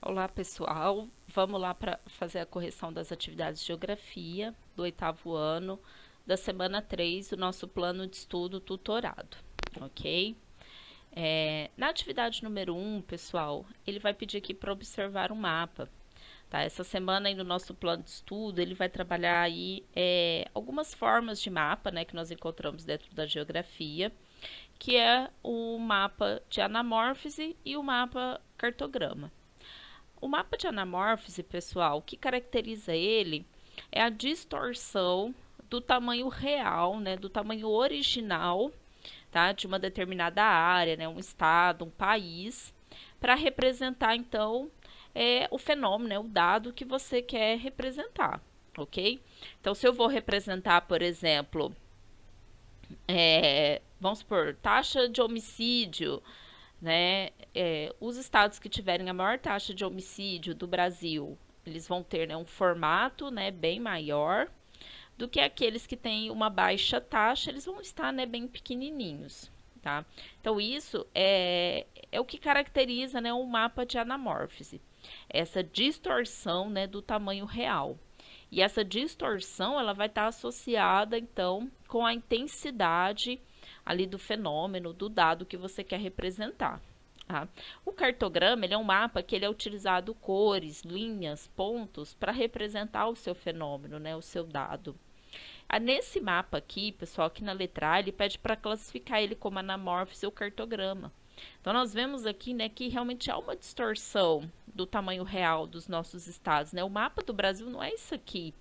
Olá, pessoal. Vamos lá para fazer a correção das atividades de geografia do oitavo ano, da semana 3 do nosso plano de estudo tutorado, ok? Na atividade número 1, pessoal, ele vai pedir aqui para observar um mapa. Tá? Essa semana aí no nosso plano de estudo, ele vai trabalhar aí algumas formas de mapa, né, que nós encontramos dentro da geografia, que é o mapa de anamórfise e o mapa cartograma. O mapa de anamórfise, pessoal, o que caracteriza ele é a distorção do tamanho real, né, do tamanho original, tá, de uma determinada área, né, um estado, um país, para representar, então, o fenômeno, né, o dado que você quer representar, ok? Então, se eu vou representar, por exemplo, vamos supor, taxa de homicídio, né? Os estados que tiverem a maior taxa de homicídio do Brasil, eles vão ter, né, um formato, né, bem maior do que aqueles que têm uma baixa taxa, eles vão estar, né, bem pequenininhos, tá? Então isso é o que caracteriza, né, um mapa de anamórfise, essa distorção, né, do tamanho real. E essa distorção ela vai estar associada então com a intensidade ali do fenômeno, do dado que você quer representar. Tá? O cartograma ele é um mapa que ele é utilizado cores, linhas, pontos para representar o seu fenômeno, né, o seu dado. Nesse mapa aqui, pessoal, aqui na letra A, ele pede para classificar ele como anamórfise ou cartograma. Então, nós vemos aqui, né, que realmente há uma distorção do tamanho real dos nossos estados, né? O mapa do Brasil não é isso aqui,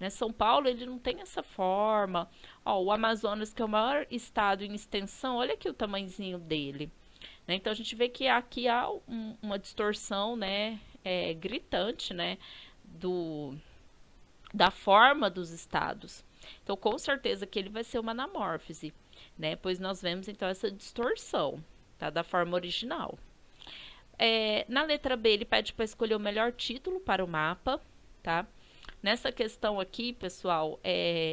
né? São Paulo, ele não tem essa forma. Ó, o Amazonas, que é o maior estado em extensão, olha aqui o tamanhozinho dele, né? Então, a gente vê que aqui há uma distorção, né, gritante, né, da forma dos estados. Então, com certeza que ele vai ser uma anamórfise, né? Pois nós vemos, então, essa distorção, tá? Da forma original. Na letra B, ele pede para escolher o melhor título para o mapa, tá? Nessa questão aqui, pessoal,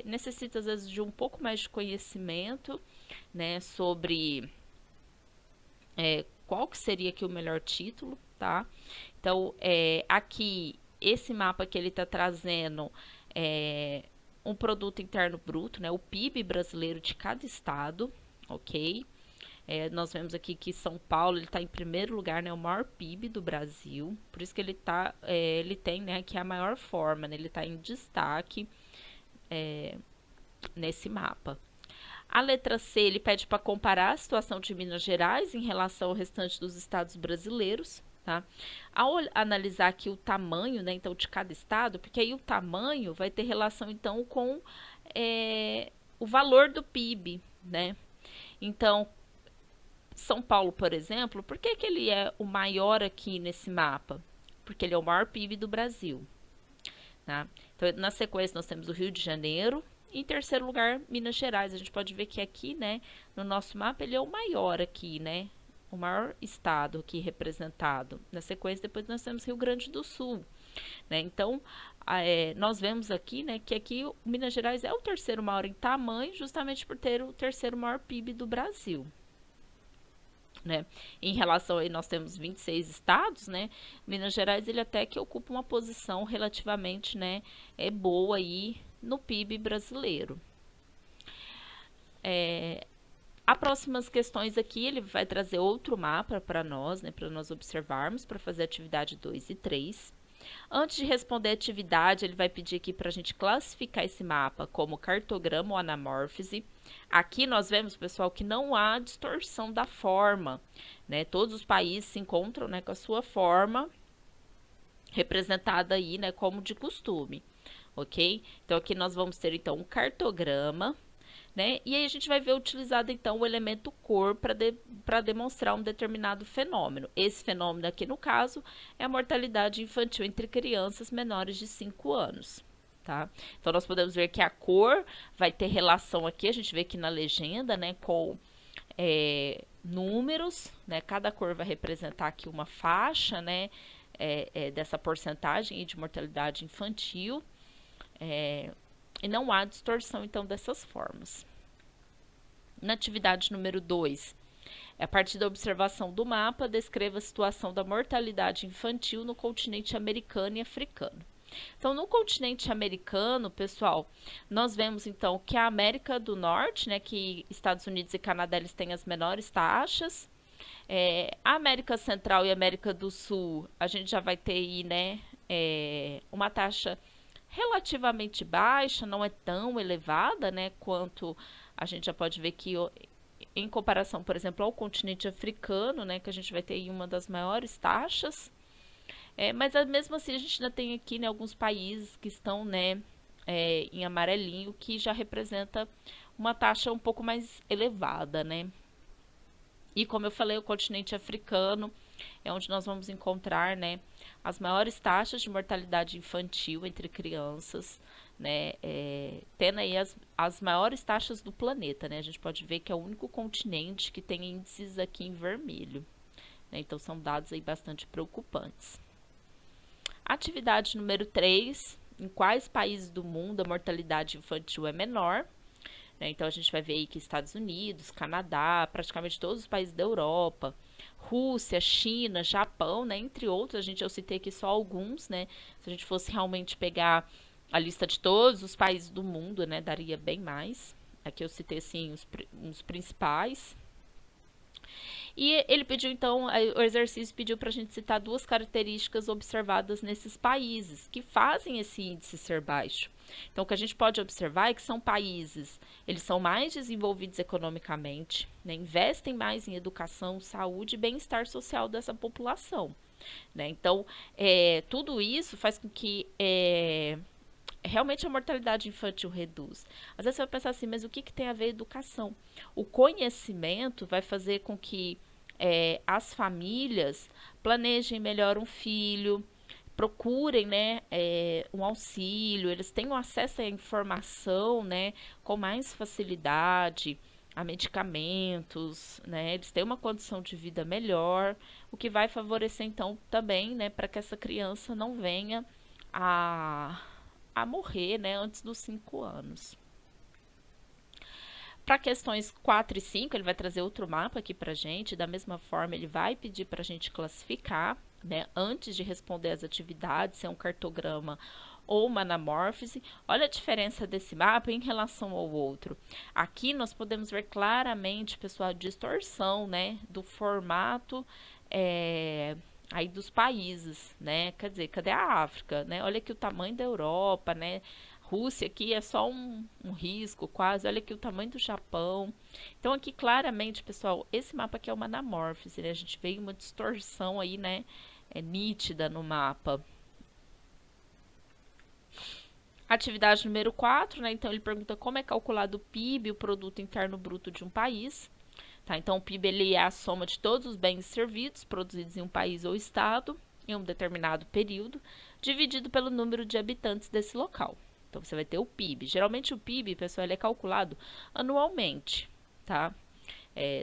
necessita às vezes de um pouco mais de conhecimento, né? Sobre qual que seria aqui o melhor título, tá? Então, aqui, esse mapa que ele está trazendo um produto interno bruto, né? O PIB brasileiro de cada estado, ok? Nós vemos aqui que São Paulo está em primeiro lugar, né, o maior PIB do Brasil, por isso que ele tem, né, que é a maior forma, né, ele está em destaque nesse mapa. A letra C, ele pede para comparar a situação de Minas Gerais em relação ao restante dos estados brasileiros, tá? Ao analisar aqui o tamanho, né, então, de cada estado, porque aí o tamanho vai ter relação, então, com o valor do PIB, né? Então, São Paulo, por exemplo, por que ele é o maior aqui nesse mapa? Porque ele é o maior PIB do Brasil. Tá? Então, na sequência, nós temos o Rio de Janeiro. E em terceiro lugar, Minas Gerais. A gente pode ver que aqui, né, no nosso mapa, ele é o maior aqui, né? O maior estado aqui representado. Na sequência, depois nós temos Rio Grande do Sul. Né? Então, nós vemos aqui, né, que aqui o Minas Gerais é o terceiro maior em tamanho, justamente por ter o terceiro maior PIB do Brasil. Né? Em relação aí, nós temos 26 estados, né? Minas Gerais ele até que ocupa uma posição relativamente, né, boa aí no PIB brasileiro. As próximas questões aqui, ele vai trazer outro mapa para nós, né, para nós observarmos, para fazer atividade 2 e 3. Antes de responder a atividade, ele vai pedir aqui para a gente classificar esse mapa como cartograma ou anamórfise. Aqui nós vemos, pessoal, que não há distorção da forma, né? Todos os países se encontram, né, com a sua forma representada aí, né, como de costume, ok? Então, aqui nós vamos ter, então, um cartograma, né? E aí a gente vai ver utilizado, então, o elemento cor para demonstrar um determinado fenômeno. Esse fenômeno aqui, no caso, é a mortalidade infantil entre crianças menores de 5 anos. Tá? Então, nós podemos ver que a cor vai ter relação aqui, a gente vê aqui na legenda, né, com números, né? Cada cor vai representar aqui uma faixa, né, dessa porcentagem de mortalidade infantil. E não há distorção, então, dessas formas. Na atividade número 2, A partir da observação do mapa, descreva a situação da mortalidade infantil no continente americano e africano. Então, no continente americano, pessoal, nós vemos então que a América do Norte, né, que Estados Unidos e Canadá eles têm as menores taxas. A América Central e América do Sul, a gente já vai ter aí, né, uma taxa relativamente baixa, não é tão elevada, né, quanto a gente já pode ver que em comparação, por exemplo, ao continente africano, né, que a gente vai ter aí uma das maiores taxas. Mas mesmo assim a gente ainda tem aqui, né, alguns países que estão, né, em amarelinho, que já representa uma taxa um pouco mais elevada, né? E como eu falei, o continente africano é onde nós vamos encontrar, né, as maiores taxas de mortalidade infantil entre crianças, né, tendo aí as maiores taxas do planeta, né? A gente pode ver que é o único continente que tem índices aqui em vermelho, né? Então são dados aí bastante preocupantes. Atividade número 3, em quais países do mundo a mortalidade infantil é menor? Então a gente vai ver aí que Estados Unidos, Canadá, praticamente todos os países da Europa, Rússia, China, Japão, né, entre outros, eu citei aqui só alguns, né? Se a gente fosse realmente pegar a lista de todos os países do mundo, né, daria bem mais. Aqui eu citei assim os principais. E ele pediu, então, o exercício pediu para a gente citar duas características observadas nesses países que fazem esse índice ser baixo. Então, o que a gente pode observar é que são países, eles são mais desenvolvidos economicamente, né, investem mais em educação, saúde e bem-estar social dessa população. Né? Então, tudo isso faz com que realmente a mortalidade infantil reduz. Às vezes você vai pensar assim, mas o que tem a ver educação? O conhecimento vai fazer com que as famílias planejem melhor um filho, procurem, né, um auxílio, eles tenham acesso à informação, né, com mais facilidade, a medicamentos, né, eles têm uma condição de vida melhor, o que vai favorecer então também, né, para que essa criança não venha a morrer, né, antes dos 5 anos. Para questões 4 e 5, ele vai trazer outro mapa aqui para a gente. Da mesma forma, ele vai pedir para a gente classificar, né, antes de responder as atividades, se é um cartograma ou uma anamórfise. Olha a diferença desse mapa em relação ao outro. Aqui nós podemos ver claramente, pessoal, a distorção, né, do formato aí dos países, né? Quer dizer, cadê a África, né? Olha aqui o tamanho da Europa, né? Rússia aqui é só um risco quase, olha aqui o tamanho do Japão. Então aqui claramente, pessoal, esse mapa aqui é uma anamórfise, né? A gente vê uma distorção aí, né? Nítida no mapa. Atividade número 4, né? Então ele pergunta como é calculado o PIB, o Produto Interno Bruto de um país. Tá? Então o PIB ele é a soma de todos os bens e serviços produzidos em um país ou estado em um determinado período, dividido pelo número de habitantes desse local. Então você vai ter o PIB. Geralmente o PIB, pessoal, ele é calculado anualmente, tá?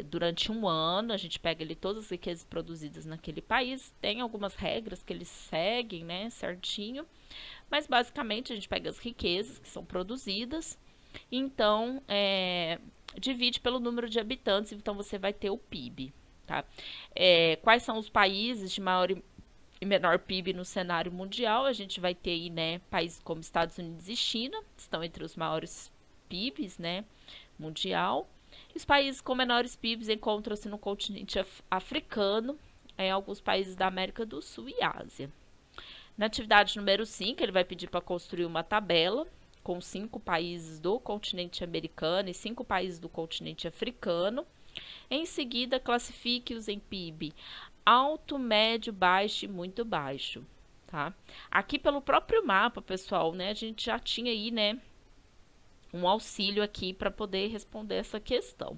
Durante um ano, a gente pega ali todas as riquezas produzidas naquele país, tem algumas regras que eles seguem, né, certinho, mas basicamente a gente pega as riquezas que são produzidas, então divide pelo número de habitantes, então você vai ter o PIB, tá? Quais são os países de maior e menor PIB no cenário mundial? A gente vai ter aí, né, países como Estados Unidos e China, estão entre os maiores PIBs, né, mundial. E os países com menores PIBs encontram-se no continente africano, alguns países da América do Sul e Ásia. Na atividade número 5, ele vai pedir para construir uma tabela com 5 países do continente americano e 5 países do continente africano. Em seguida, classifique-os em PIB alto, médio, baixo e muito baixo, tá? Aqui pelo próprio mapa, pessoal, né, a gente já tinha aí, né, um auxílio aqui para poder responder essa questão,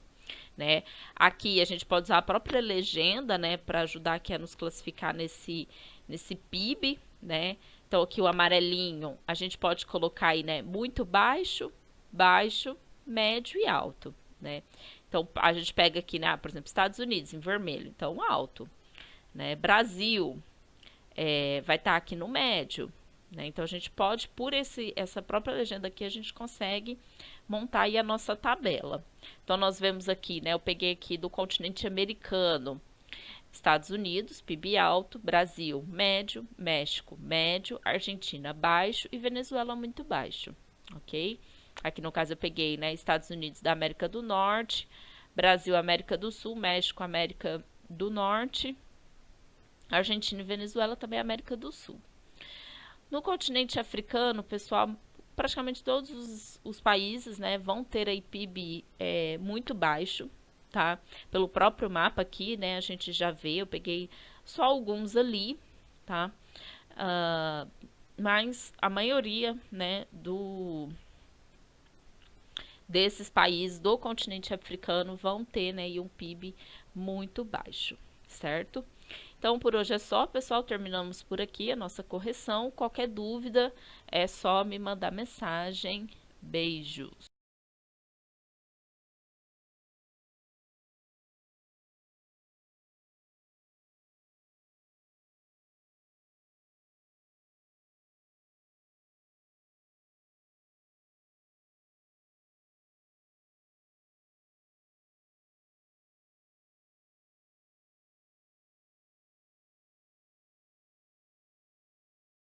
né? Aqui a gente pode usar a própria legenda, né, para ajudar aqui a nos classificar nesse PIB, né? Então aqui o amarelinho, a gente pode colocar aí, né, muito baixo, baixo, médio e alto, né? Então a gente pega aqui, né, por exemplo, Estados Unidos em vermelho, então alto, né? Brasil vai estar aqui no médio, né? Então a gente pode, por essa própria legenda aqui, a gente consegue montar aí a nossa tabela. Então nós vemos aqui, né? Eu peguei aqui do continente americano. Estados Unidos, PIB alto, Brasil, médio, México, médio, Argentina, baixo e Venezuela, muito baixo, ok? Aqui no caso eu peguei, né, Estados Unidos da América do Norte, Brasil, América do Sul, México, América do Norte, Argentina e Venezuela também América do Sul. No continente africano, pessoal, praticamente todos os países, né, vão ter aí PIB muito baixo, tá? Pelo próprio mapa aqui, né, a gente já vê, eu peguei só alguns ali, tá? Mas a maioria, né, desses países do continente africano vão ter, né, um PIB muito baixo, certo? Então, por hoje é só, pessoal. Terminamos por aqui a nossa correção. Qualquer dúvida é só me mandar mensagem. Beijos!